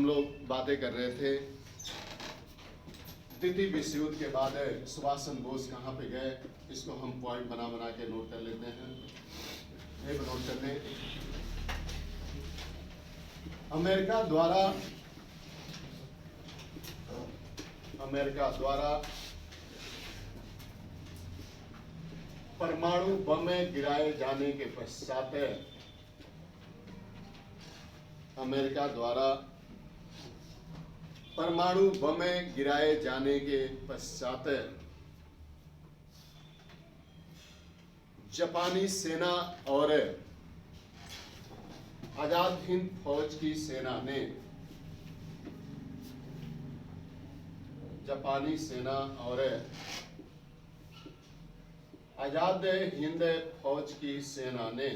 हम लोग बातें कर रहे थे द्वितीय विश्व युद्ध के बाद सुभाष चंद्र बोस कहाँ पे गए, इसको हम पॉइंट बना बना के नोट कर लेते हैं। एक नोट कर लें। अमेरिका द्वारा परमाणु बम गिराए जाने के पश्चात अमेरिका द्वारा परमाणु बम गिराए जाने के पश्चात जापानी सेना और आजाद हिंद फौज की सेना ने जापानी सेना और आजाद हिंद फौज की सेना ने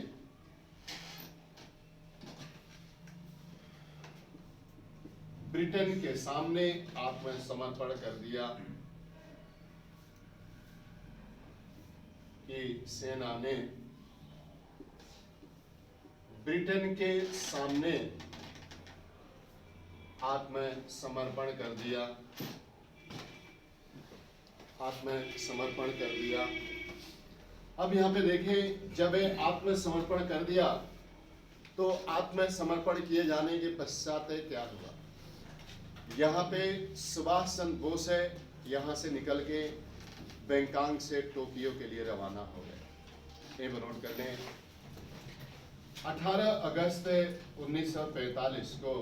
ब्रिटेन के सामने आत्मसमर्पण कर दिया कि सेना ने ब्रिटेन के सामने आत्मसमर्पण कर दिया अब यहाँ पे देखें, जब आत्मसमर्पण कर दिया तो आत्मसमर्पण किए जाने के पश्चात क्या हुआ। यहाँ पे सुभाष चंद्र बोस है, यहाँ से निकल के बैंकॉक से टोक्यो के लिए रवाना हो गए। ये नोट कर लें। 18 अगस्त 1945 को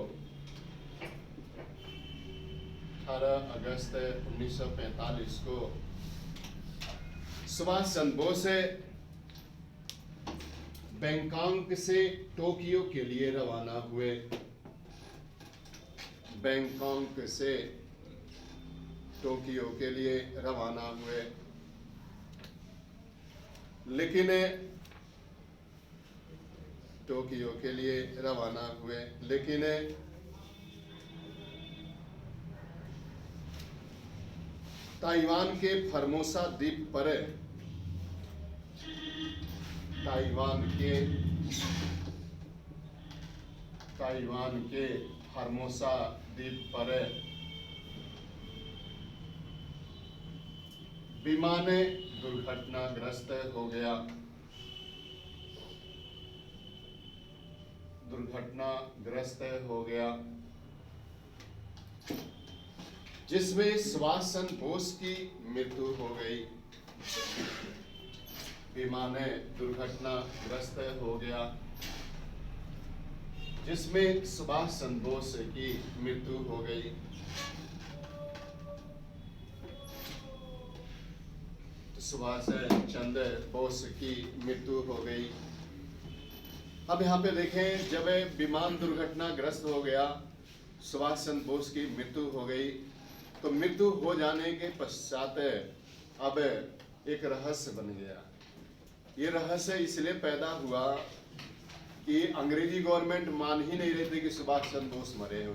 18 अगस्त 1945 को सुभाष चंद्र बोस बैंकॉक से टोक्यो के लिए रवाना हुए। बैंकॉक से टोक्यो के लिए रवाना हुए, लेकिन टोक्यो के लिए रवाना हुए लेकिन ताइवान के फॉर्मोसा द्वीप पर ताइवान के फॉर्मोसा द्वीप पर विमान दुर्घटनाग्रस्त हो गया जिसमें सुभाष चंद्र बोस की मृत्यु हो गई। विमान दुर्घटनाग्रस्त हो गया जिसमें सुभाष चंद्र बोस की मृत्यु हो गई। सुभाष चंद्र बोस की मृत्यु हो गई। अब यहाँ पे देखें, जब विमान दुर्घटनाग्रस्त हो गया, सुभाष चंद्र बोस की मृत्यु हो गई, तो मृत्यु हो जाने के पश्चात अब एक रहस्य बन गया। ये रहस्य इसलिए पैदा हुआ कि अंग्रेजी गवर्नमेंट मान ही नहीं रही थी कि सुभाष चंद्र बोस मरे हैं।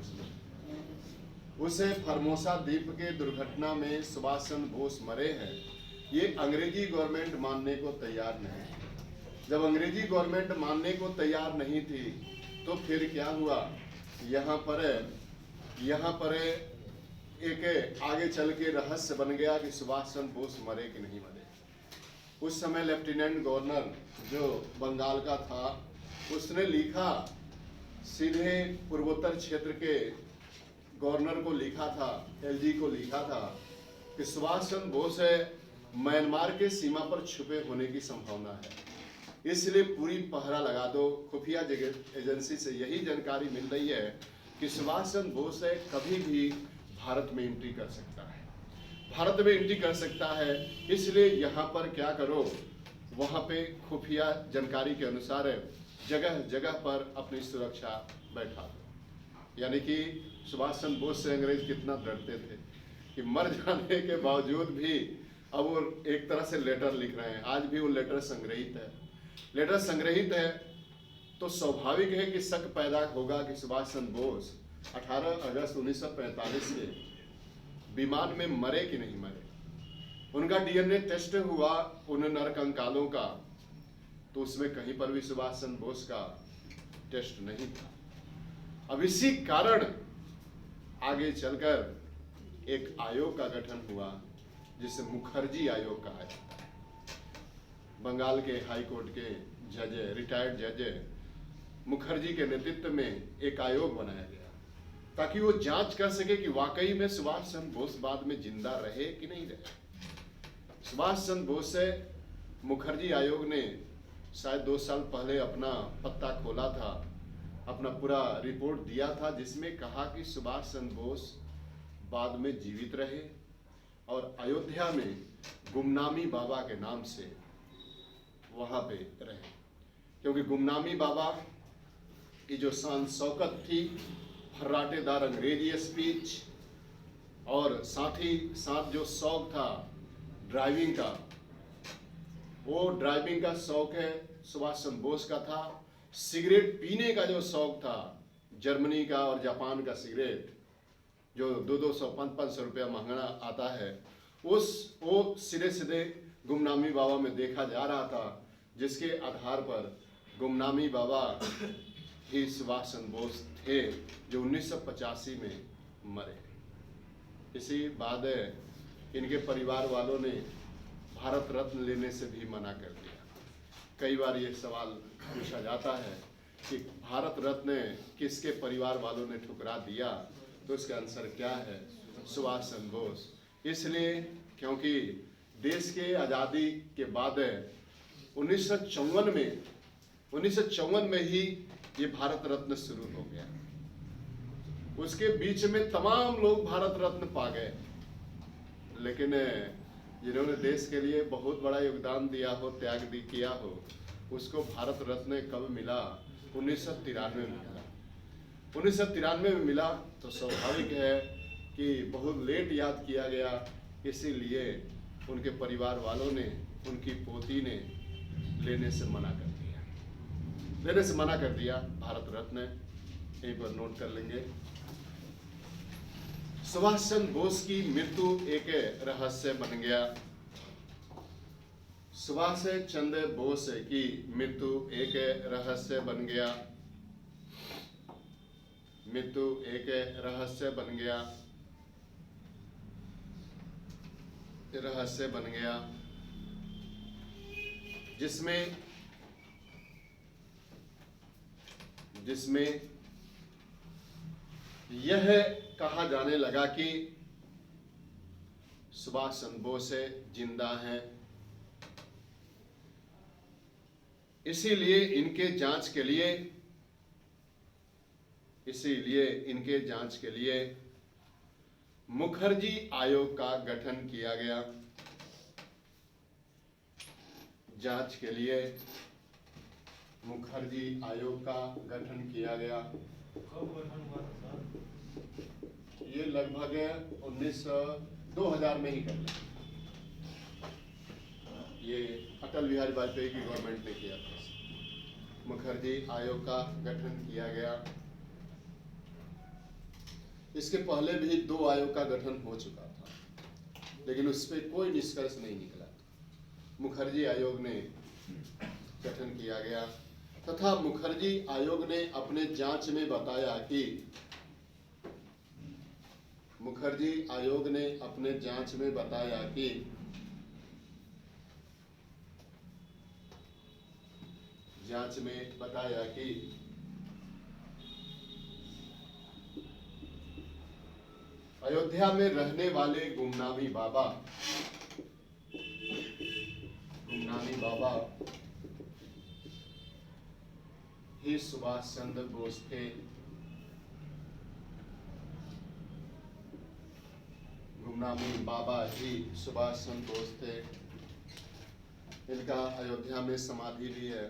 उस फॉर्मोसा द्वीप के दुर्घटना में सुभाष चंद्र बोस मरे हैं, ये अंग्रेजी गवर्नमेंट मानने को तैयार नहीं। जब अंग्रेजी गवर्नमेंट मानने को तैयार नहीं थी तो फिर क्या हुआ, यहाँ पर एक आगे चल के रहस्य बन गया कि सुभाष चंद्र बोस मरे कि नहीं मरे। उस समय लेफ्टिनेंट गवर्नर जो बंगाल का था, उसने लिखा, सीधे पूर्वोत्तर क्षेत्र के गवर्नर को लिखा था, एलजी को लिखा था कि सुभाष चंद्र बोस म्यांमार के सीमा पर छुपे होने की संभावना है, इसलिए पूरी पहरा लगा दो। खुफिया एजेंसी से यही जानकारी मिल रही है कि सुभाष चंद्र बोस कभी भी भारत में एंट्री कर सकता है, इसलिए यहाँ पर क्या करो, वहाँ पे खुफिया जानकारी के अनुसार जगह जगह पर अपनी सुरक्षा बैठा दो। यानी कि सुभाष चंद्र बोस से अंग्रेज कितना डरते थे कि मर जाने के बावजूद भी अब वो एक तरह से लेटर लिख रहे हैं। आज भी वो लेटर संग्रहित है तो स्वाभाविक है कि शक पैदा होगा कि सुभाष चंद्र बोस 18 अगस्त 1945 के विमान में मरे कि नहीं मरे। उनका डीएनए टेस्ट हुआ उन नरकंकालों का, तो उसमें कहीं पर भी सुभाष चंद्र बोस का टेस्ट नहीं था। अब इसी कारण आगे चलकर एक आयोग का गठन हुआ जिसे मुखर्जी आयोग कहा जाता है। बंगाल के हाई कोर्ट के जज, रिटायर्ड जज मुखर्जी के नेतृत्व में एक आयोग बनाया गया ताकि वो जांच कर सके कि वाकई में सुभाष चंद्र बोस बाद में जिंदा रहे कि नहीं रहे। सुभाष चंद्र बोस से मुखर्जी आयोग ने शायद 2 साल पहले अपना पत्ता खोला था, अपना पूरा रिपोर्ट दिया था, जिसमें कहा कि सुभाष चंद्र बोस बाद में जीवित रहे और अयोध्या में गुमनामी बाबा के नाम से वहां पे रहे, क्योंकि गुमनामी बाबा की जो शान शौकत थी, फर्राटेदार अंग्रेजी स्पीच और साथ ही साथ जो शौक था ड्राइविंग का, वो ड्राइविंग का शौक है सुभाष चंद्र बोस का था। सिगरेट पीने का जो शौक था, जर्मनी का और जापान का सिगरेट जो 200-500 रुपया महंगा आता है, वो सीधे सीधे गुमनामी बाबा में देखा जा रहा था, जिसके आधार पर गुमनामी बाबा ही सुभाष चंद्र बोस थे जो 1985 में मरे। इसी बाद इनके परिवार वालों ने भारत रत्न लेने से भी मना कर दिया। कई बार ये सवाल पूछा जाता है कि भारत रत्न किसके परिवार वालों ने ठुकरा दिया, तो इसका आंसर क्या है? सुभाष चंद्र बोस। इसलिए क्योंकि देश के आज़ादी के बाद 1954 में ही ये भारत रत्न शुरू हो गया। उसके बीच में तमाम लोग भारत रत्न पा गए, लेकिन जिन्होंने देश के लिए बहुत बड़ा योगदान दिया हो, त्याग किया हो, उसको भारत रत्न कब मिला? 1993 में मिला। 1993 में मिला तो स्वाभाविक है कि बहुत लेट याद किया गया, इसीलिए उनके परिवार वालों ने, उनकी पोती ने लेने से मना कर दिया भारत रत्न। यहीं पर नोट कर लेंगे। सुभाष चंद्र बोस की मृत्यु एक रहस्य बन गया। सुभाष चंद्र बोस की मृत्यु एक रहस्य बन गया। मृत्यु एक रहस्य बन गया। रहस्य बन गया जिसमें यह कहा जाने लगा कि सुभाष चंद्र बोस जिंदा हैं, इसीलिए इनके जांच के लिए मुखर्जी आयोग का गठन किया गया। जांच के लिए मुखर्जी आयोग का गठन किया गया। कब गठन हुआ था सर? ये लगभग 2000 में ही कर लिया। ये अटल बिहारी वाजपेयी की गवर्नमेंट ने किया था। मुखर्जी आयोग का गठन किया गया। इसके पहले भी 2 आयोग का गठन हो चुका था, लेकिन उस पर कोई निष्कर्ष नहीं निकला। मुखर्जी आयोग ने गठन किया गया तथा मुखर्जी आयोग ने अपने जांच में बताया कि अयोध्या में रहने वाले गुमनामी बाबा ही सुभाष चंद्र बोस थे। गुमनामी बाबा ही सुभाष चंद्र बोस थे। इनका अयोध्या में समाधि भी है,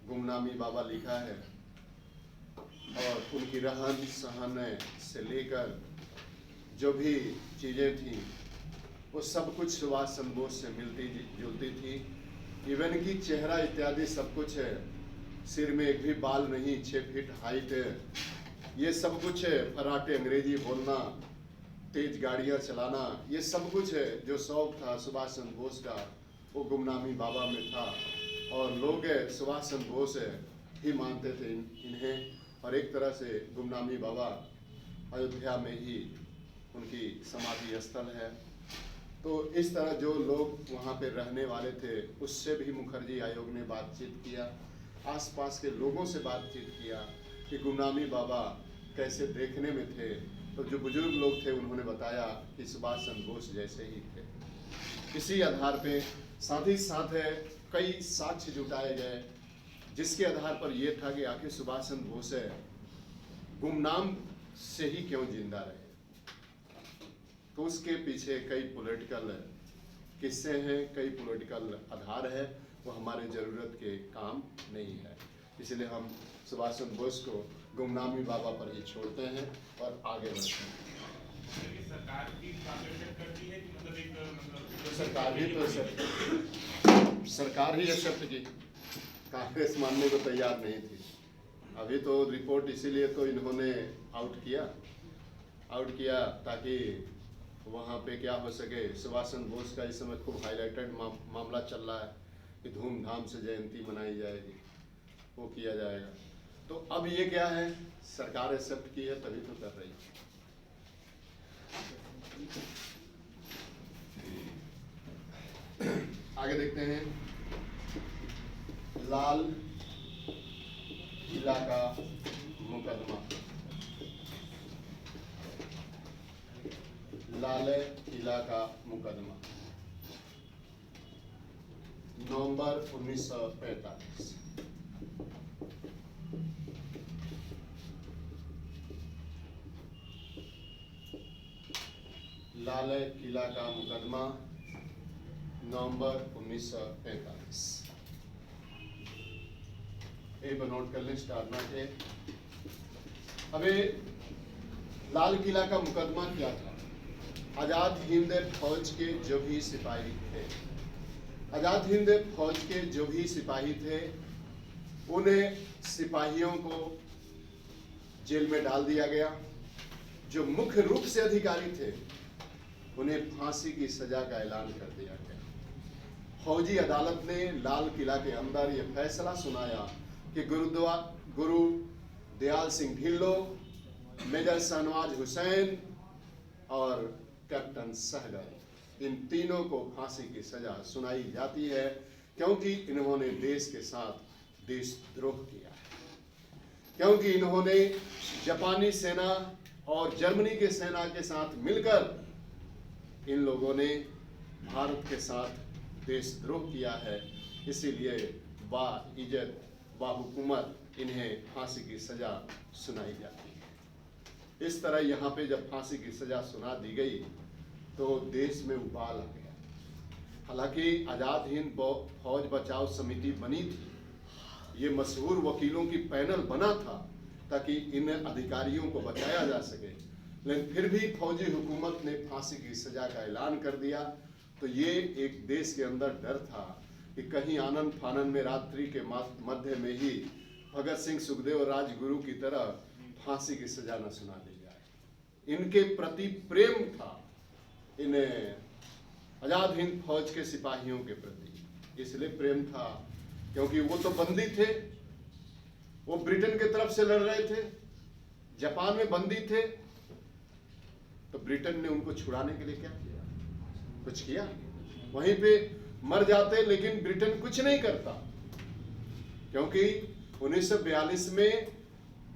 गुमनामी बाबा लिखा है, और उनकी रहन सहन से लेकर जो भी चीजें थी वो सब कुछ सुभाष चंद्र बोस से मिलती जुलती थी। इवन की चेहरा इत्यादि सब कुछ है, सिर में एक भी बाल नहीं, 6 फीट हाइट है, ये सब कुछ है। फर्राटे अंग्रेजी बोलना, तेज गाड़ियां चलाना, ये सब कुछ है जो शौक था सुभाष चंद्र बोस का, वो गुमनामी बाबा में था। और लोग सुभाष चंद्र बोस ही मानते थे इन्हें, और एक तरह से गुमनामी बाबा अयोध्या में ही उनकी समाधि स्थल है। तो इस तरह जो लोग वहाँ पे रहने वाले थे उससे भी मुखर्जी आयोग ने बातचीत किया, आसपास के लोगों से बातचीत किया कि गुमनामी बाबा कैसे देखने में थे। तो जो बुजुर्ग लोग थे उन्होंने बताया कि सुभाष चंद्र बोस जैसे ही थे। इसी आधार पे साथ ही साथ कई साक्ष्य जुटाए गए जिसके आधार पर यह था कि आखिर सुभाष चंद्र बोस गुमनाम से ही क्यों जिंदा रहे। तो उसके पीछे कई पॉलिटिकल किस्से हैं, कई पॉलिटिकल आधार है, वो हमारे ज़रूरत के काम नहीं है। इसलिए हम सुभाष चंद्र बोस को गुमनामी बाबा पर ही छोड़ते हैं और आगे बढ़ते हैं। सरकार की करती है कि मतलब एक तो सरकार ही एक्सेप्ट की, कांग्रेस मानने को तैयार नहीं थी। अभी तो रिपोर्ट इसीलिए तो इन्होंने आउट किया ताकि वहाँ पे क्या हो सके। सुभाष चंद्र बोस का इस समय खूब हाईलाइटेड मामला चल रहा है कि धूमधाम से जयंती मनाई जाएगी, वो किया जाएगा। तो अब ये क्या है, सरकार एक्सेप्ट की है तभी तो कर रही है। आगे देखते हैं, लाल किला का मुकदमा। लाल किला का मुकदमा नवंबर 1945। लाल किला का मुकदमा नवंबर 1945। एक नोट कर लें स्टार ना के। अबे लाल किला का मुकदमा क्या था? आजाद हिंद फौज के जो भी सिपाही थे, आजाद हिंद फौज के जो भी सिपाही थे, उन्हें सिपाहियों को जेल में डाल दिया गया। जो मुख्य रूप से अधिकारी थे उन्हें फांसी की सजा का ऐलान कर दिया गया। फौजी अदालत ने लाल किला के अंदर यह फैसला सुनाया कि गुरु दयाल सिंह ढिल्लो, मेजर शहनवाज हुसैन और कैप्टन सहगल, इन तीनों को फांसी की सजा सुनाई जाती है क्योंकि इन्होंने देश के साथ देशद्रोह किया है, क्योंकि इन्होंने जापानी सेना और जर्मनी के सेना के साथ मिलकर इन लोगों ने भारत के साथ देशद्रोह किया है। इसीलिए बाइज्जत बाहुकूमत इन्हें फांसी की सजा सुनाई जाती है। इस तरह यहाँ पे जब फांसी की सजा सुना दी गई तो देश में उबाल आ गया। हालांकि आजाद हिंद फौज बचाओ समिति बनी थी, ये मशहूर वकीलों की पैनल बना था ताकि इन अधिकारियों को बचाया जा सके, लेकिन फिर भी फौजी हुकूमत ने फांसी की सजा का ऐलान कर दिया। तो ये एक देश के अंदर डर था कि कहीं आनंद फानन में रात्रि के मध्य में ही भगत सिंह, सुखदेव और राजगुरु की तरह फांसी की सजा न सुना दी जाए। इनके प्रति प्रेम था, इन्हें आजाद हिंद फौज के सिपाहियों के प्रति इसलिए प्रेम था क्योंकि वो तो बंदी थे, वो ब्रिटेन के तरफ से लड़ रहे थे, जापान में बंदी थे। तो ब्रिटेन ने उनको छुड़ाने के लिए क्या किया? कुछ किया? वहीं पे मर जाते, लेकिन ब्रिटेन कुछ नहीं करता क्योंकि 1942 में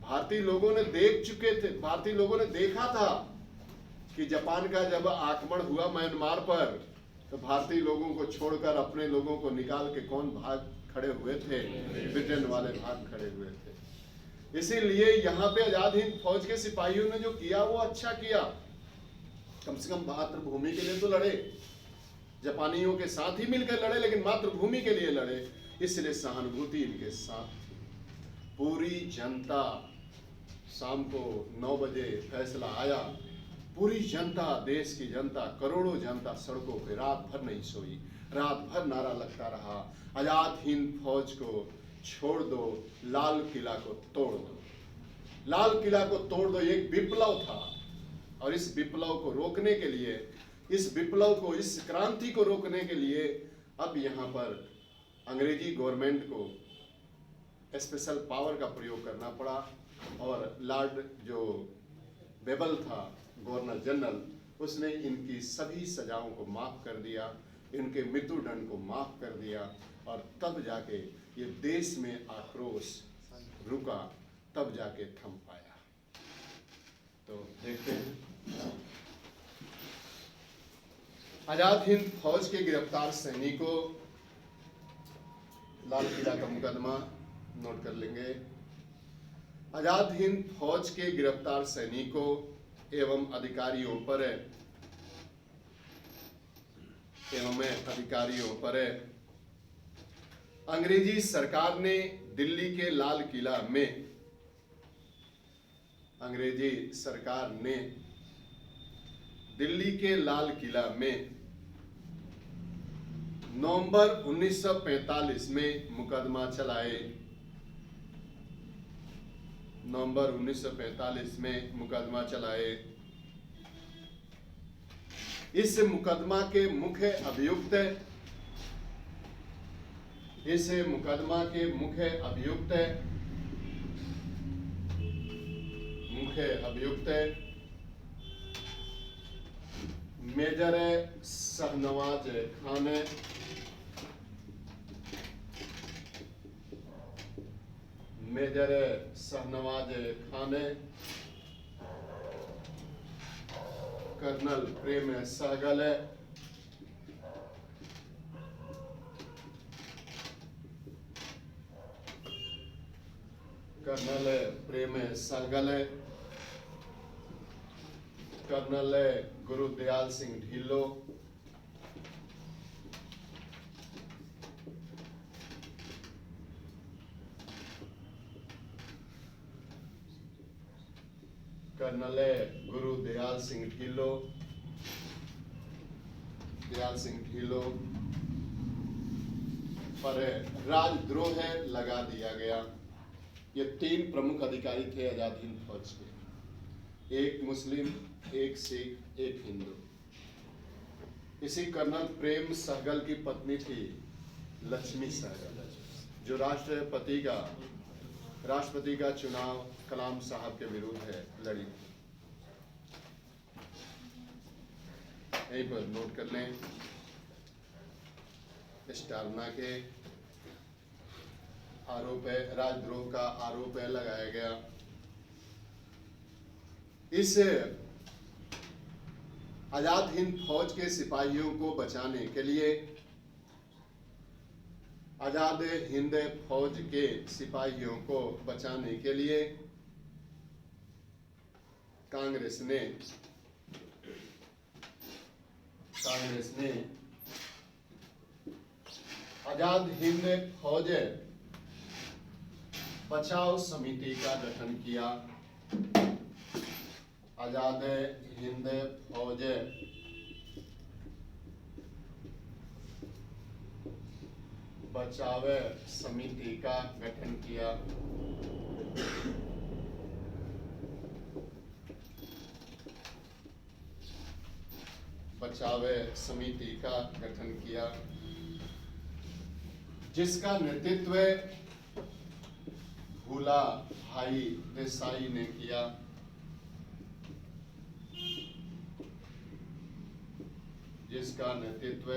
भारतीय लोगों ने देख चुके थे, भारतीय लोगों ने देखा था कि जापान का जब आक्रमण हुआ म्यांमार पर तो भारतीय लोगों को छोड़कर अपने लोगों को निकाल के कौन भाग खड़े हुए थे? ब्रिटेन वाले भाग खड़े हुए थे। इसीलिए यहाँ पे आजाद हिंद फौज के सिपाहियों ने जो किया वो अच्छा किया, कम से कम मातृभूमि के लिए तो लड़े, जापानियों के साथ ही मिलकर लड़े लेकिन मातृभूमि के लिए लड़े, इसलिए सहानुभूति इनके साथ थी। पूरी जनता, शाम को 9 बजे फैसला आया, पूरी जनता, देश की जनता, करोड़ों जनता सड़कों पे रात भर नहीं सोई, रात भर नारा लगता रहा, आजाद हिंद फौज को छोड़ दो, लाल किला को तोड़ दो, लाल किला को तोड़ दो। एक विप्लव था और इस विप्लव को रोकने के लिए, इस विप्लव को, इस क्रांति को रोकने के लिए अब यहाँ पर अंग्रेजी गवर्नमेंट को स्पेशल पावर का प्रयोग करना पड़ा और लॉर्ड जो बेबल था गवर्नर जनरल, उसने इनकी सभी सजाओं को माफ़ कर दिया, इनके मृत्युदंड को माफ़ कर दिया, और तब जाके ये देश में आक्रोश रुका, तब जाके थम पाया। तो देखते हैं, आजाद हिंद फौज के गिरफ्तार सैनिकों, लाल किला का मुकदमा नोट कर लेंगे। आजाद हिंद फौज के गिरफ्तार सैनिकों एवं अधिकारियों पर अंग्रेजी सरकार ने दिल्ली के लाल किला में नवंबर 1945 में मुकदमा चलाए। नवंबर 1945 में मुकदमा चलाए। इस मुकदमा के मुख्य अभियुक्त major Shahnawaz Khan, colonel Prem Sahgal, colonel Gurudayal Singh Dhillon, पर राजद्रोह लगा दिया गया। ये 3 प्रमुख अधिकारी थे आजाद हिंद फौज के, एक मुस्लिम, एक सिख, एक हिंदू। इसी कर्नल प्रेम सहगल की पत्नी थी लक्ष्मी सहगल, जो राष्ट्रपति का चुनाव कलाम साहब के विरुद्ध लड़ी थी। यहीं पर नोट कर लें, स्टारना के आरोप है, राजद्रोह का आरोप है लगाया गया। इस आजाद हिंद फौज के सिपाहियों को बचाने के लिए, आजाद हिंद फौज के सिपाहियों को बचाने के लिए कांग्रेस ने आजाद हिंद फौज बचाव समिति का गठन किया। आजाद हिंद फौज बचाव समिति का गठन किया। बचाव समिति का गठन किया, जिसका नेतृत्व भूला भाई देसाई ने किया। जिसका नेतृत्व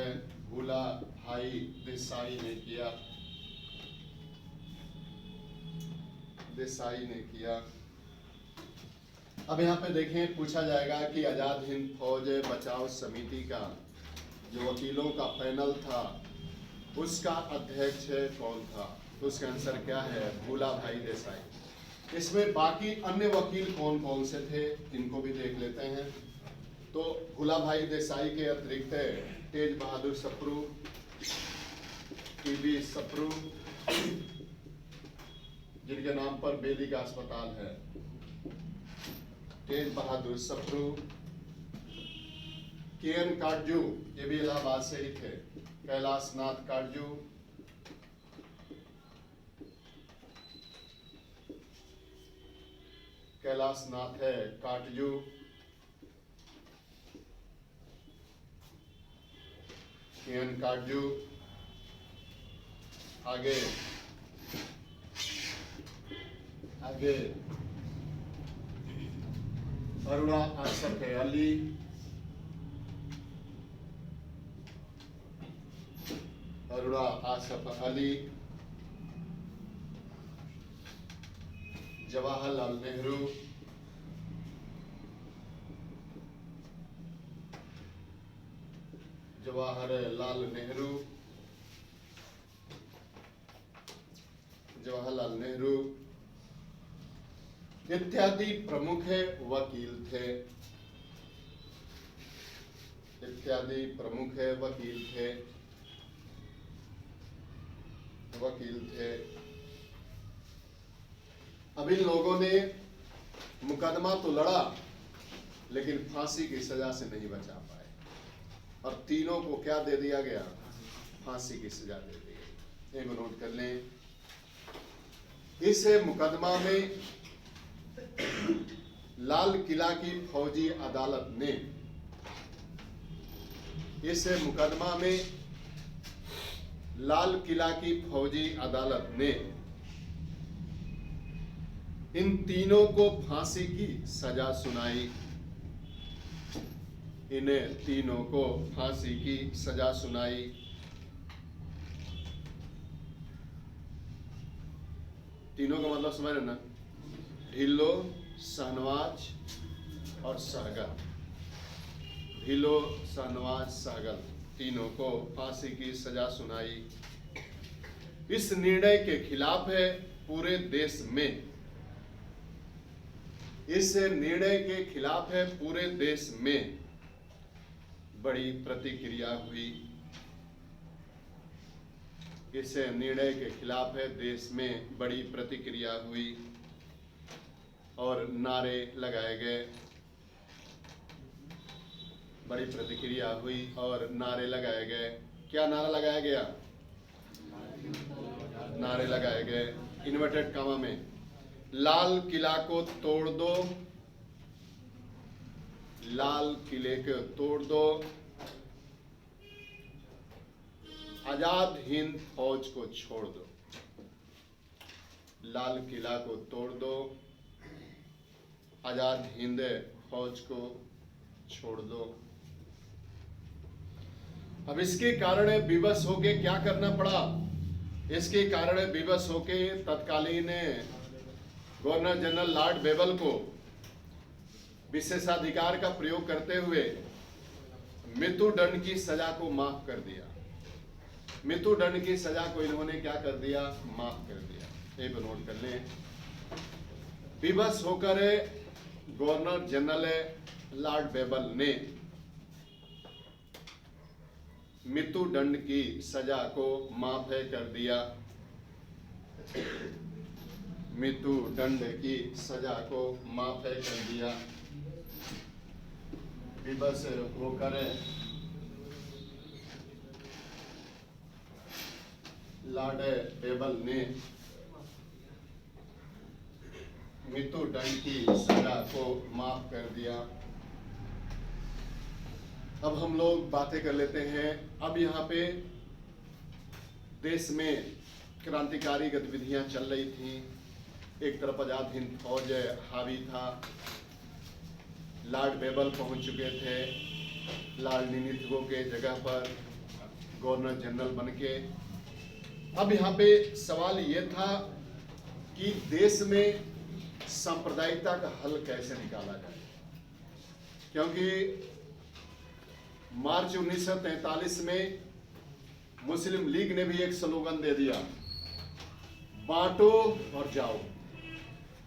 भूला भाई देसाई ने किया। अब यहाँ पे देखें, पूछा जाएगा कि आजाद हिंद फौज बचाव समिति का जो वकीलों का पैनल था, उसका अध्यक्ष कौन था? तो उसका आंसर क्या है? भूला भाई देसाई। इसमें बाकी अन्य वकील कौन कौन से थे, इनको भी देख लेते हैं। तो भूला भाई देसाई के अतिरिक्त तेज बहादुर सप्रू, टीबी सप्रू, जिनके नाम पर बेदी का अस्पताल है, तेज बहादुर सप्रू, केएन काटजू, ये भी इलाहाबाद से ही थे, कैलाश नाथ काटजू, कैलाश नाथ है काटजू, केएन काटजू। आगे अरुणा आसफ अली, अरुणा आसफ अली, जवाहरलाल नेहरू, जवाहरलाल नेहरू, जवाहरलाल नेहरू इत्यादि प्रमुख वकील थे, इत्यादि प्रमुख वकील थे। अब इन लोगों ने मुकदमा तो लड़ा लेकिन फांसी की सजा से नहीं बचा पाए और तीनों को क्या दे दिया गया? फांसी की सजा दे दी गई। एक नोट कर लें, इस मुकदमा में लाल किला की फौजी अदालत ने, इस मुकदमा में लाल किला की फौजी अदालत ने इन तीनों को फांसी की सजा सुनाई, इन तीनों को फांसी की सजा सुनाई। तीनों का मतलब समझ रहे ना? ढिल्लो, शाहनवाज और सहगल। ढिल्लो, शाहनवाज, सहगल तीनों को फांसी की सजा सुनाई। इस निर्णय के खिलाफ है पूरे देश में, इस निर्णय के खिलाफ है पूरे देश में बड़ी प्रतिक्रिया हुई। इस निर्णय के खिलाफ है देश में बड़ी प्रतिक्रिया हुई और नारे लगाए गए, बड़ी प्रतिक्रिया हुई और नारे लगाए गए। क्या नारा लगाया गया? नारे लगाए गए इन्वर्टेड कामा में, लाल किला को तोड़ दो, लाल किले को तोड़ दो, आजाद हिंद फौज को छोड़ दो। लाल किला को तोड़ दो, आजाद हिंद फौज को छोड़ दो। अब इसके कारण विवश होके क्या करना पड़ा? इसके कारण विवश होके तत्कालीन गवर्नर जनरल लॉर्ड बेबल को विशेषाधिकार का प्रयोग करते हुए मृत्युदंड की सजा को माफ कर दिया। मृत्युदंड की सजा को इन्होंने क्या कर दिया? माफ कर दिया। एक नोट कर लें, विवश होकर गवर्नर जनरल लॉर्ड बेबल ने मृत्युदंड की सजा को माफ कर दिया। मृत्युदंड की सजा को माफ कर दिया। विवश होकर लॉर्ड बेबल ने मृत्युदंड की सजा को माफ कर दिया। अब हम लोग बातें कर लेते हैं। अब यहाँ पे देश में क्रांतिकारी गतिविधियां चल रही थी। एक तरफ आजाद हिंद फौज हावी था, लॉर्ड बेबल पहुंच चुके थे लाल निनिथगो के जगह पर गवर्नर जनरल बन के। अब यहाँ पे सवाल ये था कि देश में सांप्रदायिकता का हल कैसे निकाला जाए, क्योंकि मार्च 1943 में मुस्लिम लीग ने भी एक स्लोगन दे दिया, बांटो और जाओ।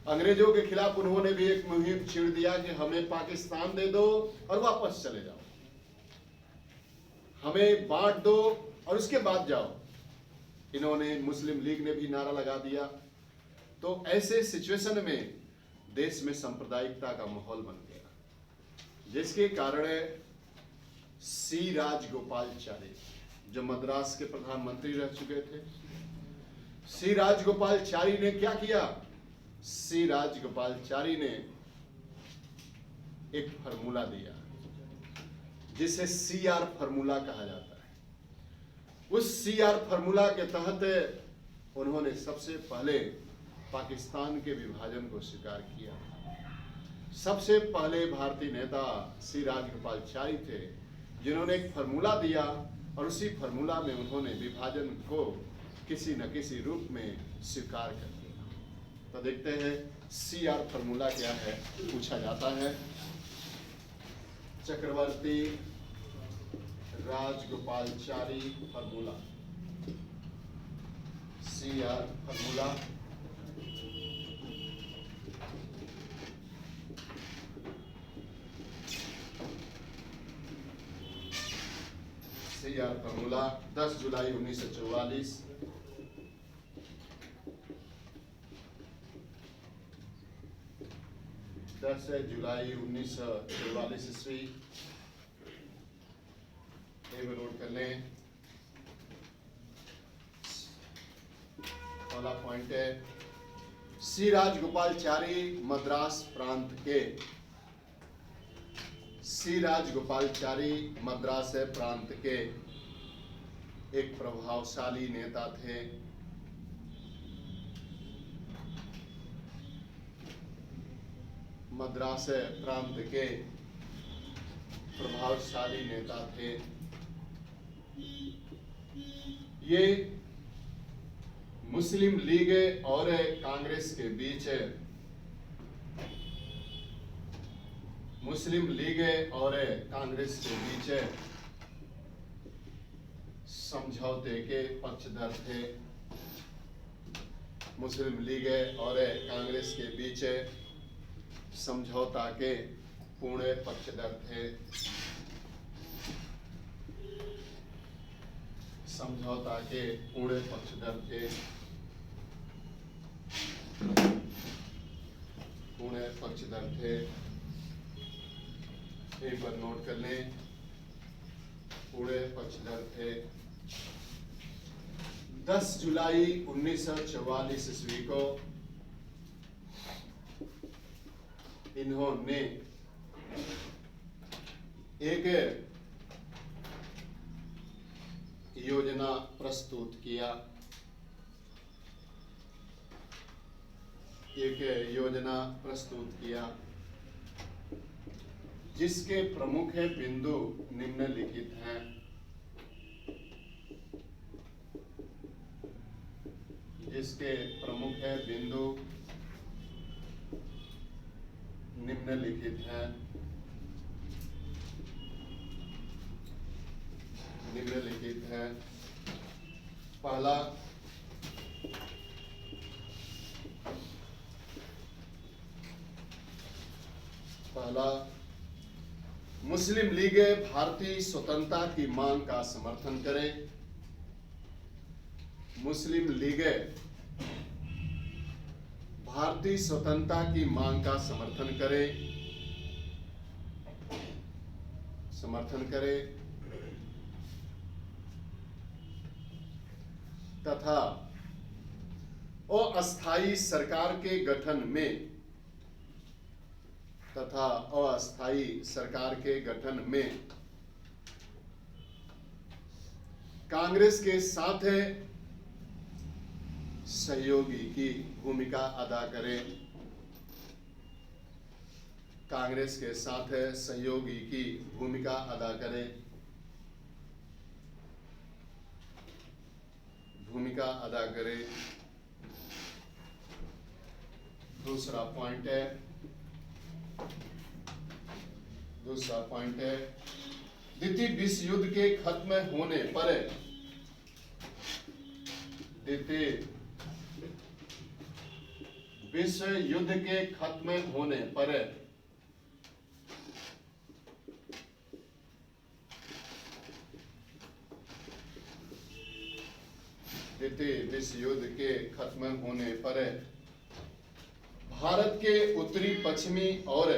अंग्रेजों के खिलाफ उन्होंने भी एक मुहिम छेड़ दिया कि हमें पाकिस्तान दे दो और वापस चले जाओ, हमें बांट दो और उसके बाद जाओ। इन्होंने, मुस्लिम लीग ने भी नारा लगा दिया। तो ऐसे सिचुएशन में देश में सांप्रदायिकता का माहौल बन गया, जिसके कारण सी राजगोपालाचारी, जो मद्रास के प्रधानमंत्री रह चुके थे, सी राजगोपालाचारी ने क्या किया? सी राजगोपालाचारी ने एक फार्मूला दिया जिसे CR फार्मूला कहा जाता है। उस CR फार्मूला के तहत उन्होंने सबसे पहले पाकिस्तान के विभाजन को स्वीकार किया। सबसे पहले भारतीय नेता श्री राजगोपालचारी थे, जिन्होंने एक फार्मूला दिया और उसी फार्मूला में उन्होंने विभाजन को किसी न किसी रूप में स्वीकार कर लिया। तो देखते हैं CR फार्मूला क्या है, पूछा जाता है। Chakravarti Rajagopalachari formula, CR formula. CR formula 10 जुलाई 1944। 10 जुलाई 1944 ईस्वी। नोट कर लें। पहला पॉइंट है, श्री राजगोपालचारी मद्रास प्रांत के, श्री राजगोपालचारी मद्रास प्रांत के एक प्रभावशाली नेता थे। मद्रास प्रांत के प्रभावशाली नेता थे। ये मुस्लिम लीग और कांग्रेस के बीच, मुस्लिम लीग और कांग्रेस के बीच समझौते के पक्षधर थे। मुस्लिम लीग और कांग्रेस के बीच समझौता के पूर्ण पक्षधर थे। समझौता के पूर्ण पक्षधर थे। पूर्ण पक्षधर थे। एक बार नोट कर लें, पूरे पक्षधर थे। 10 जुलाई 1944 ईस्वी को इन्होंने एक योजना प्रस्तुत किया। एक योजना प्रस्तुत किया जिसके प्रमुख बिंदु निम्नलिखित हैं। जिसके प्रमुख बिंदु निम्नलिखित हैं। निम्नलिखित है। पहला, मुस्लिम लीग भारतीय स्वतंत्रता की मांग का समर्थन करे। मुस्लिम लीग भारतीय स्वतंत्रता की मांग का समर्थन करे। समर्थन करे तथा अस्थायी सरकार के गठन में, तथा अस्थायी सरकार के गठन में कांग्रेस के साथ सहयोगी की भूमिका अदा करे। कांग्रेस के साथ सहयोगी की भूमिका अदा करे। भूमिका अदा करे। दूसरा पॉइंट है, द्वितीय विश्व युद्ध के खत्म होने पर, द्वितीय विश्व युद्ध के खत्म होने पर द्वितीय विश्व युद्ध के खत्म होने पर भारत के उत्तरी पश्चिमी और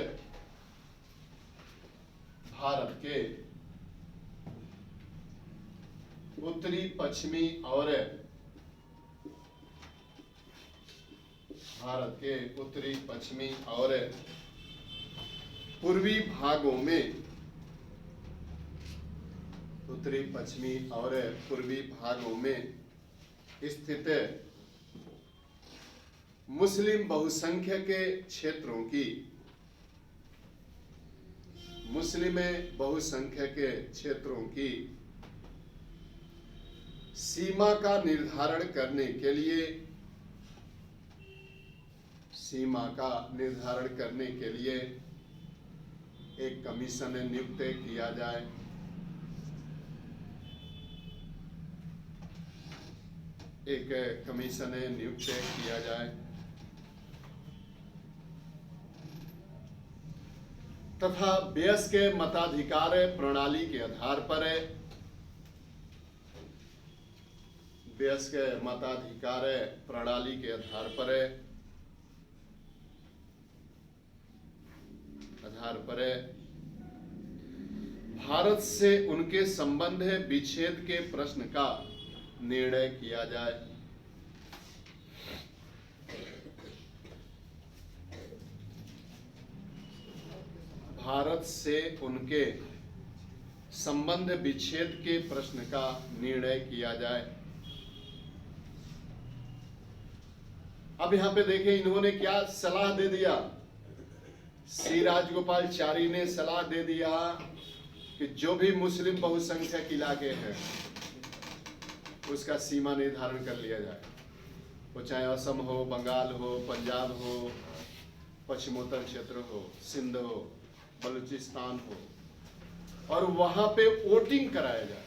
भारत के उत्तरी पश्चिमी और भारत के उत्तरी पश्चिमी और पूर्वी भागों में, उत्तरी पश्चिमी और पूर्वी भागों में स्थित मुस्लिम बहुसंख्यक के क्षेत्रों की मुस्लिम बहुसंख्यक क्षेत्रों की सीमा का निर्धारण करने के लिए एक कमीशन नियुक्त किया जाए। तथा वयस्क मताधिकार प्रणाली के आधार पर भारत से उनके संबंध विच्छेद के प्रश्न का निर्णय किया जाए। भारत से उनके संबंध विच्छेद के प्रश्न का निर्णय किया जाए। अब यहां पे देखें, इन्होंने क्या सलाह दे दिया। श्री राजगोपालचारी ने सलाह दे दिया कि जो भी मुस्लिम बहुसंख्यक इलाके हैं उसका सीमा निर्धारण कर लिया जाए। वो चाहे असम हो, बंगाल हो, पंजाब हो, पश्चिमोत्तर क्षेत्र हो, सिंध हो, बलूचिस्तान हो, और वहां पे वोटिंग कराया जाए।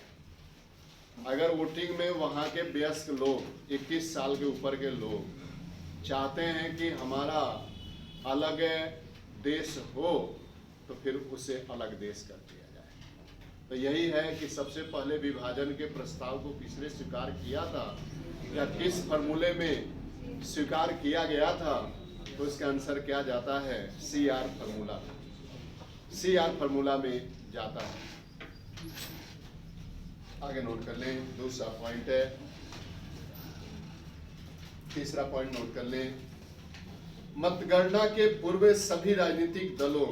अगर वोटिंग में वहां के वयस्क लोग, 21 साल के ऊपर के लोग चाहते हैं कि हमारा अलग देश हो, तो फिर उसे अलग देश कर दिया जाए। तो यही है कि सबसे पहले विभाजन के प्रस्ताव को किसने स्वीकार किया था, या किस फॉर्मूले में स्वीकार किया गया था, तो उसका आंसर क्या जाता है, CR फॉर्मूला में जाता है। आगे नोट कर लें, दूसरा पॉइंट है। तीसरा पॉइंट नोट कर लें, मतगणना के पूर्व सभी राजनीतिक दलों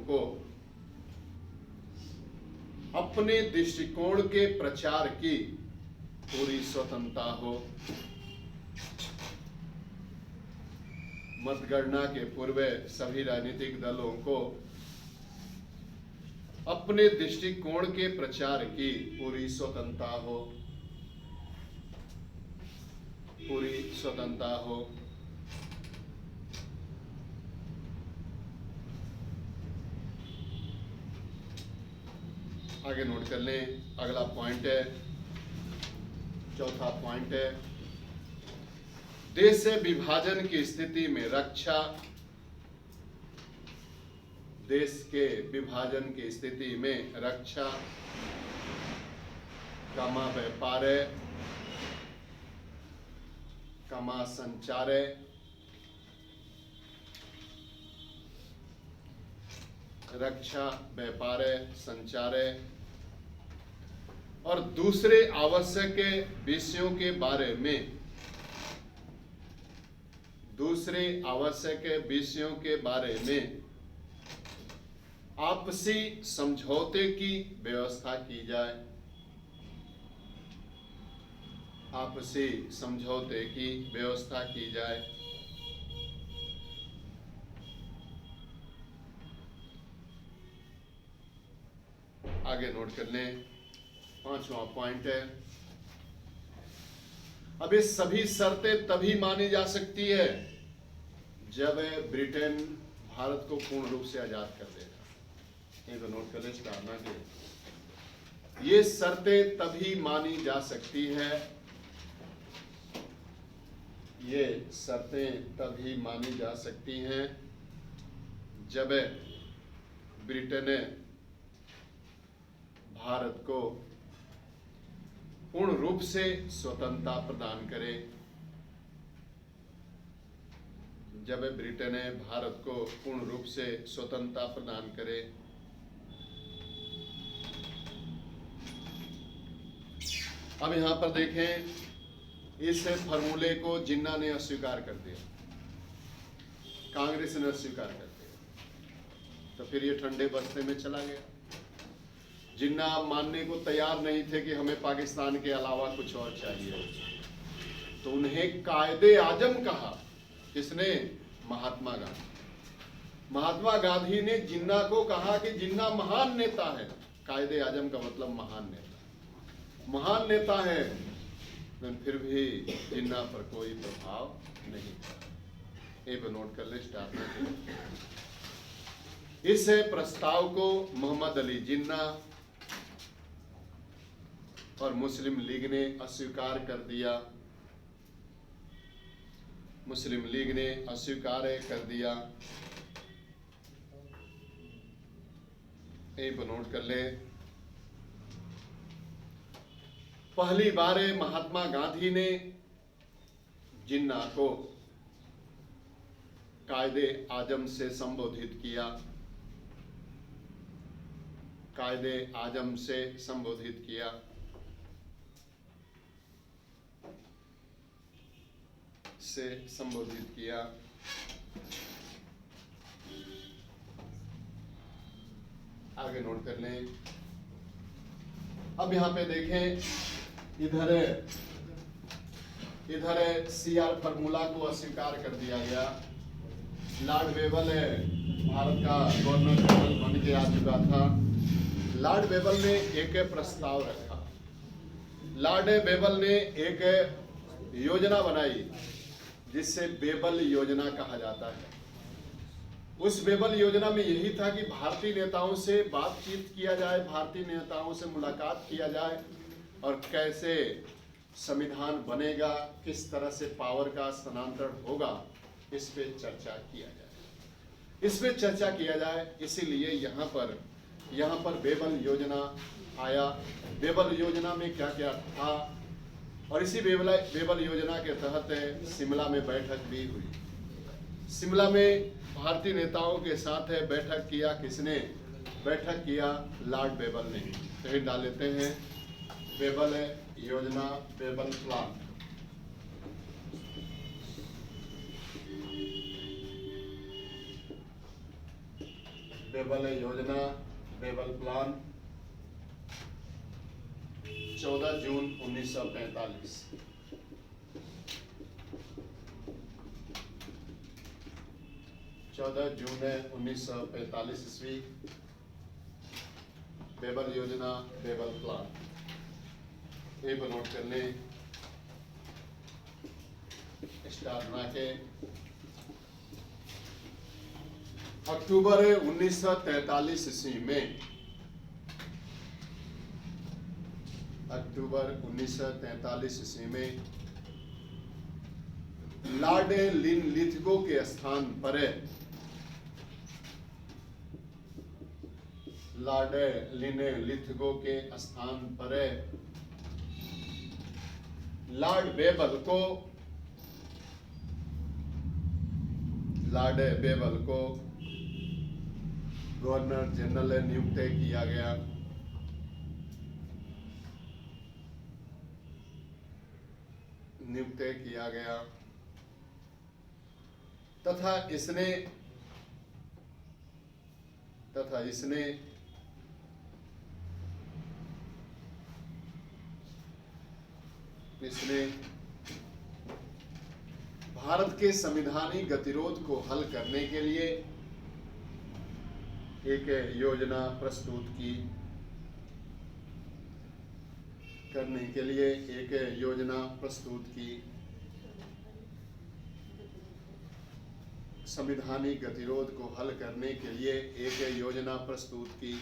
को अपने दृष्टिकोण के प्रचार की पूरी स्वतंत्रता हो। मतगणना के पूर्व सभी राजनीतिक दलों को अपने दृष्टिकोण के प्रचार की पूरी स्वतंत्रता हो। आगे नोट कर लें, अगला पॉइंट है, चौथा पॉइंट है, देश विभाजन की स्थिति में रक्षा, देश के विभाजन की स्थिति में रक्षा, कमा व्यापार, कमा संचार, रक्षा, व्यापार, संचार और दूसरे आवश्यक विषयों के बारे में आपसी समझौते की व्यवस्था की जाए। आपसी समझौते की व्यवस्था की जाए। आगे नोट कर लें, पांचवा पॉइंट है, अब ये सभी शर्तें तभी मानी जा सकती है जब ब्रिटेन भारत को पूर्ण रूप से आजाद कर देगा। ये तो नोट कर लें धारणा के, ये शर्तें तभी मानी जा सकती है, ये शर्तें तभी मानी जा सकती हैं जब ब्रिटेन भारत को पूर्ण रूप से स्वतंत्रता प्रदान करे। जब ब्रिटेन भारत को पूर्ण रूप से स्वतंत्रता प्रदान करे। अब यहां पर देखें, इस फॉर्मूले को जिन्ना ने अस्वीकार कर दिया, कांग्रेस ने अस्वीकार कर दिया, तो फिर ये ठंडे बस्ते में चला गया। जिन्ना मानने को तैयार नहीं थे कि हमें पाकिस्तान के अलावा कुछ और चाहिए, तो उन्हें कायदे आजम कहा। किसने? महात्मा गांधी। महात्मा गांधी ने जिन्ना को कहा कि जिन्ना महान नेता है। कायदे आजम का मतलब महान नेता। महान नेता है, लेकिन फिर भी जिन्ना पर कोई प्रभाव नहीं था। ये नोट कर ले, स्टार्ट में। इस प्रस्ताव को मोहम्मद अली जिन्ना और मुस्लिम लीग ने अस्वीकार कर दिया। मुस्लिम लीग ने अस्वीकार कर दिया। एक नोट कर ले। पहली बार महात्मा गांधी ने जिन्ना को कायदे आजम से संबोधित किया। कायदे आजम से संबोधित किया। से संबोधित किया। आगे नोट कर लें। अब यहां पे देखें, इधर सीआर फार्मूला को अस्वीकार कर दिया गया। लॉर्ड वेबल भारत का गवर्नर जनरल बन के आ चुका था। लॉर्ड वेबल ने एक प्रस्ताव रखा। लॉर्ड वेबल ने एक योजना बनाई जिससे बेबल योजना कहा जाता है। उस बेबल योजना में यही था कि भारतीय नेताओं से बातचीत किया जाए, भारतीय नेताओं से मुलाकात किया जाए और कैसे संविधान बनेगा, किस तरह से पावर का स्थानांतरण होगा, इस पे चर्चा किया जाए। इस पे चर्चा किया जाए, इसीलिए यहाँ पर बेबल योजना आया। बेबल योजना में क्या क्या था, और इसी बेबल योजना के तहत शिमला में बैठक भी हुई। शिमला में भारतीय नेताओं के साथ बैठक किया। किसने बैठक किया? लॉर्ड बेबल ने। तो डाल लेते हैं बेबल योजना, बेबल प्लान। बेबल योजना, बेबल प्लान 14 जून 1945। 14 जून 1945 ईस्वी। बेबल योजना, बेबल प्लान। ये नोट कर ले, स्टार बना के। अक्टूबर 1943 ईस्वी में, अक्टूबर 1943 ईस्वी में लॉर्ड लिथगो के स्थान पर, लॉर्ड लिथगो के स्थान पर लॉर्ड बेबल को गवर्नर जनरल नियुक्त किया गया। तथा इसने भारत के संविधानिक गतिरोध को हल करने के लिए एक योजना प्रस्तुत की। संविधानिक गतिरोध को हल करने के लिए एक योजना प्रस्तुत की,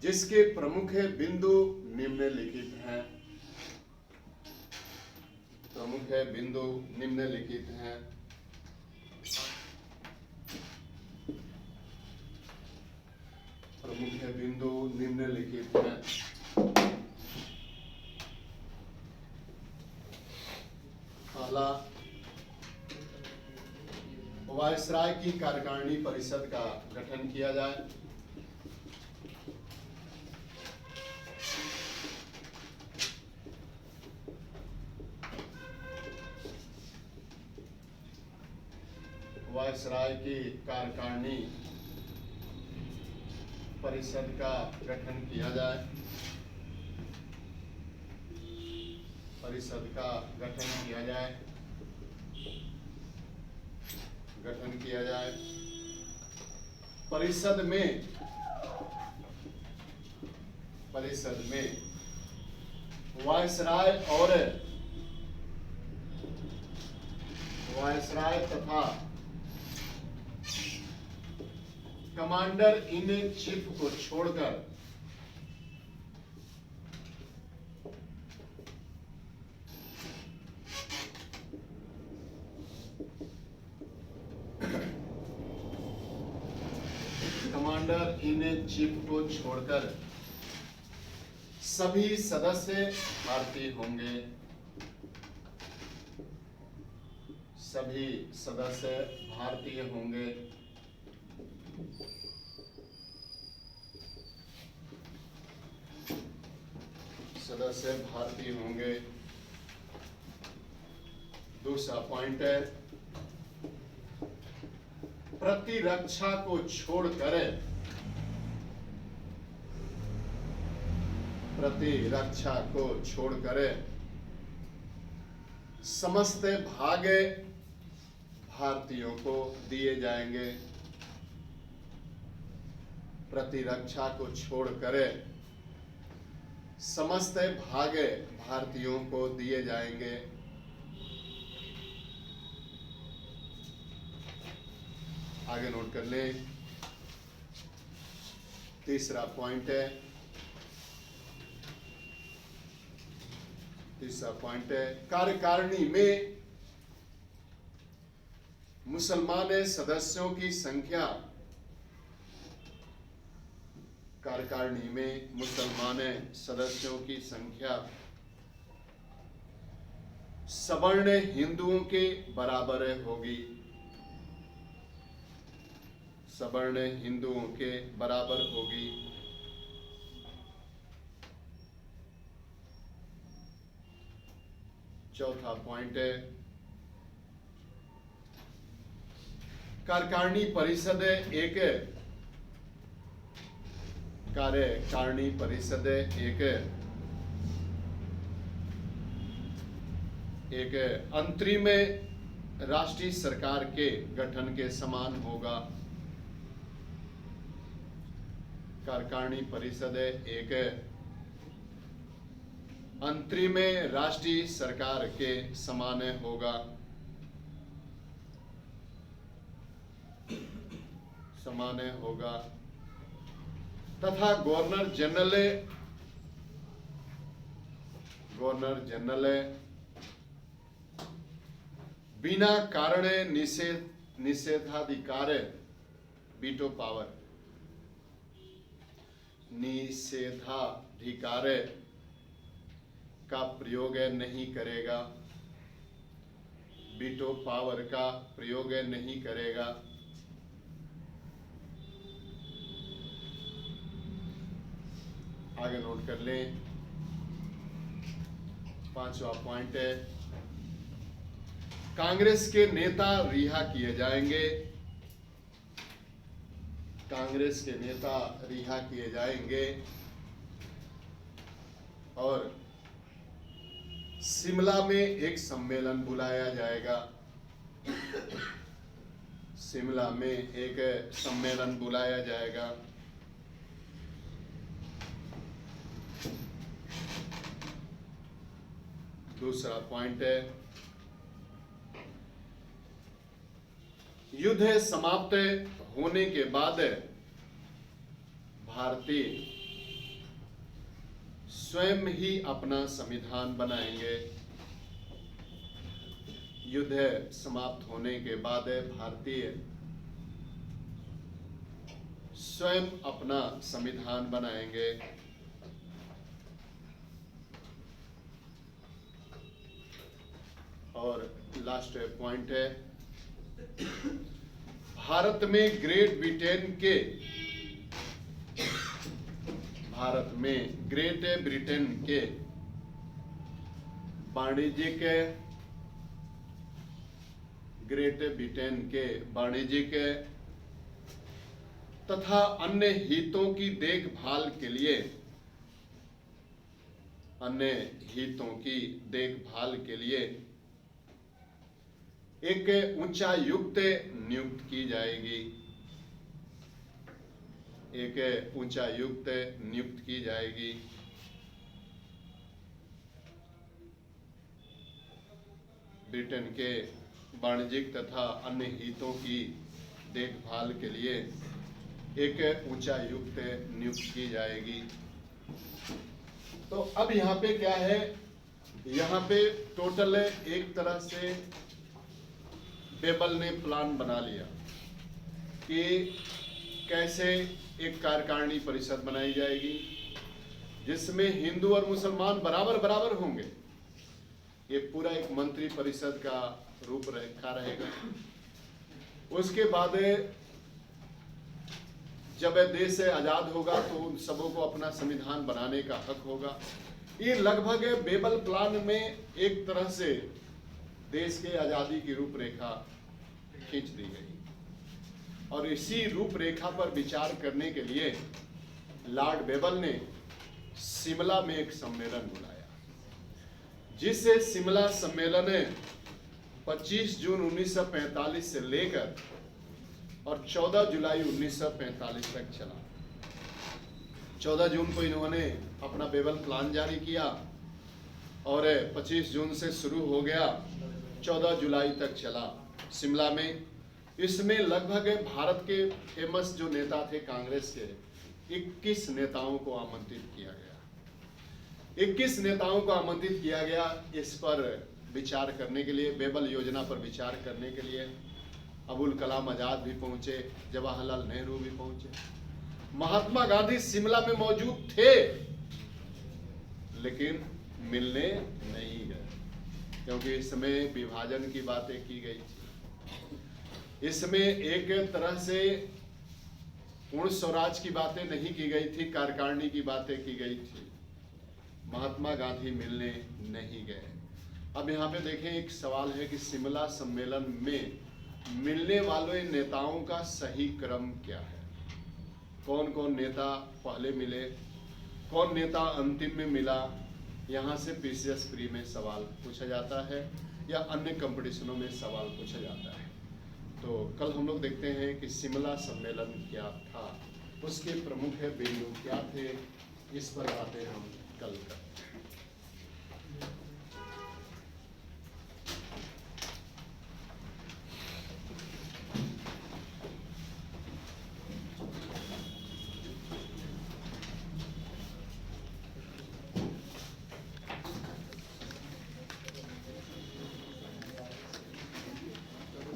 जिसके प्रमुख बिंदु निम्नलिखित हैं। पहला, वायसराय की कार्यकारिणी परिषद का गठन किया जाए। वायसराय की कार्यकारिणी परिषद का गठन किया जाए। परिषद का गठन किया जाए। गठन किया जाए। परिषद में वायसराय तथा कमांडर इन चीफ को छोड़कर सभी सदस्य भारतीय होंगे। सभी सदस्य भारतीय होंगे। सदस्य भारतीय होंगे। दूसरा पॉइंट है, प्रतिरक्षा को छोड़कर समस्त भाग भारतीयों को दिए जाएंगे। प्रतिरक्षा को छोड़कर समस्त भाग भारतीयों को दिए जाएंगे। आगे नोट कर लें। तीसरा पॉइंट है कार्यकारिणी में मुसलमान सदस्यों की संख्या सवर्ण हिंदुओं के बराबर होगी। सवर्ण हिंदुओं के बराबर होगी। चौथा पॉइंट है, कार्यकारिणी परिषद एक अंतरिम राष्ट्रीय सरकार के गठन के समान होगा। कार्यकारिणी परिषद एक अंतरिम राष्ट्रीय सरकार के समान होगा। तथा गवर्नर जनरल बिना कारण निषेधाधिकार का प्रयोग नहीं करेगा। वीटो पावर का प्रयोग नहीं करेगा। आगे नोट कर लें। पांचवा पॉइंट है, कांग्रेस के नेता रिहा किए जाएंगे। कांग्रेस के नेता रिहा किए जाएंगे और शिमला में एक सम्मेलन बुलाया जाएगा। शिमला में एक सम्मेलन बुलाया जाएगा। दूसरा पॉइंट है, युद्ध समाप्त होने के बाद भारतीय स्वयं ही अपना संविधान बनाएंगे। युद्ध समाप्त होने के बाद भारतीय स्वयं अपना संविधान बनाएंगे। और लास्ट पॉइंट है, भारत में ग्रेट ब्रिटेन के वाणिज्यिक तथा अन्य हितों की देखभाल के लिए एक उच्चायुक्त नियुक्त की जाएगी। ब्रिटेन के वाणिज्यिक तथा अन्य हितों की देखभाल के लिए एक उच्चायुक्त नियुक्त की जाएगी। तो अब यहाँ पे क्या है, यहाँ पे टोटल एक तरह से बेबल ने प्लान बना लिया कि कैसे एक कार्यकारिणी परिषद बनाई जाएगी जिसमें हिंदू और मुसलमान बराबर बराबर होंगे। ये पूरा एक मंत्री परिषद का रूपरेखा रहेगा। उसके बाद जब देश आजाद होगा तो उन सबों को अपना संविधान बनाने का हक होगा। ये लगभग बेबल प्लान में एक तरह से देश के आजादी की रूपरेखा खींच दी गई और इसी रूपरेखा पर विचार करने के लिए लॉर्ड बेबल ने शिमला में एक सम्मेलन बुलाया, जिस शिमला सम्मेलन 25 जून 1945 से लेकर और 14 जुलाई 1945 तक चला। 14 जून को इन्होंने अपना बेबल प्लान जारी किया और 25 जून से शुरू हो गया, 14 जुलाई तक चला शिमला में। इसमें लगभग भारत के फेमस जो नेता थे कांग्रेस के 21 नेताओं को आमंत्रित किया गया। 21 नेताओं को आमंत्रित किया गया इस पर विचार करने के लिए, बेबल योजना पर विचार करने के लिए। अबुल कलाम आजाद भी पहुंचे, जवाहरलाल नेहरू भी पहुंचे, महात्मा गांधी शिमला में मौजूद थे लेकिन मिलने नहीं गए क्योंकि इसमें विभाजन की बातें की गई थी। इसमें एक तरह से पूर्ण स्वराज की बातें नहीं की गई थी, कार्यकारिणी की बातें की गई थी। महात्मा गांधी मिलने नहीं गए। अब यहाँ पे देखें, एक सवाल है कि शिमला सम्मेलन में मिलने वाले नेताओं का सही क्रम क्या है? कौन कौन नेता पहले मिले, कौन नेता अंतिम में मिला? यहाँ से पीसीएस प्री में सवाल पूछा जाता है या अन्य कंपटीशनों में सवाल पूछा जाता है। तो कल हम लोग देखते हैं कि शिमला सम्मेलन क्या था, उसके प्रमुख बिंदु क्या थे, इस पर बातें हम कल करते हैं।